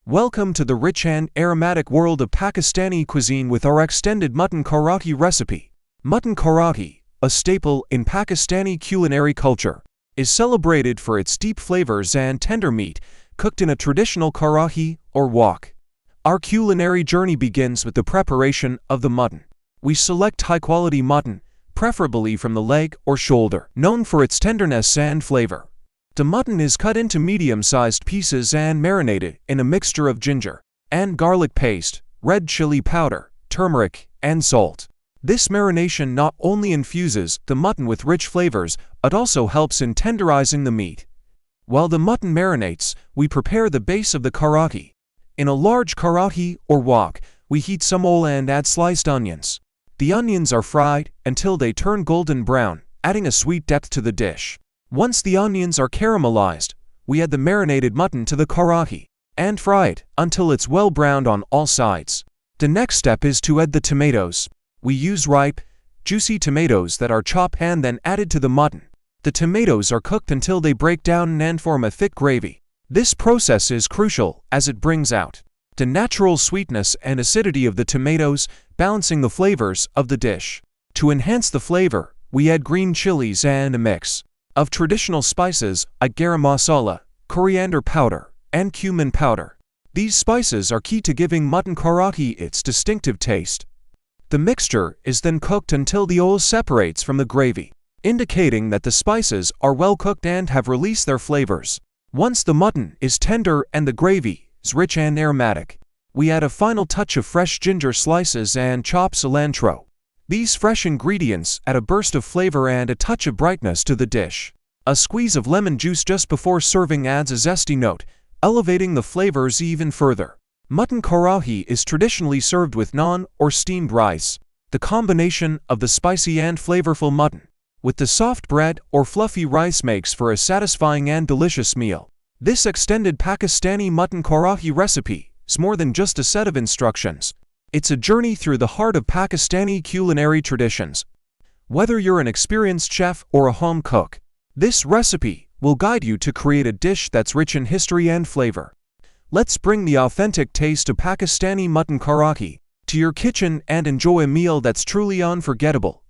Welcome to the rich and aromatic world of Pakistani cuisine with our extended Mutton Karahi recipe. Mutton Karahi, a staple in Pakistani culinary culture, is celebrated for its deep flavors and tender meat cooked in a traditional karahi or wok. Our culinary journey begins with the preparation of the mutton. We select high-quality mutton, preferably from the leg or shoulder, known for its tenderness and flavor. The mutton is cut into medium-sized pieces and marinated in a mixture of ginger and garlic paste, red chili powder, turmeric, and salt. This marination not only infuses the mutton with rich flavors, but also helps in tenderizing the meat. While the mutton marinates, we prepare the base of the karahi. In a large karahi or wok, we heat some oil and add sliced onions. The onions are fried until they turn golden brown, adding a sweet depth to the dish. Once the onions are caramelized, we add the marinated mutton to the karahi and fry it until it's well browned on all sides. The next step is to add the tomatoes. We use ripe, juicy tomatoes that are chopped and then added to the mutton. The tomatoes are cooked until they break down and form a thick gravy. This process is crucial as it brings out the natural sweetness and acidity of the tomatoes, balancing the flavors of the dish. To enhance the flavor, we add green chilies and a mix of traditional spices like garam masala, coriander powder, and cumin powder. These spices are key to giving mutton karahi its distinctive taste. The mixture is then cooked until the oil separates from the gravy, indicating that the spices are well cooked and have released their flavors. Once the mutton is tender and the gravy is rich and aromatic, we add a final touch of fresh ginger slices and chopped cilantro. These fresh ingredients add a burst of flavor and a touch of brightness to the dish. A squeeze of lemon juice just before serving adds a zesty note, elevating the flavors even further. Mutton karahi is traditionally served with naan or steamed rice. The combination of the spicy and flavorful mutton with the soft bread or fluffy rice makes for a satisfying and delicious meal. This extended Pakistani mutton karahi recipe is more than just a set of instructions. It's a journey through the heart of Pakistani culinary traditions. Whether you're an experienced chef or a home cook, this recipe will guide you to create a dish that's rich in history and flavor. Let's bring the authentic taste of Pakistani mutton karahi to your kitchen and enjoy a meal that's truly unforgettable.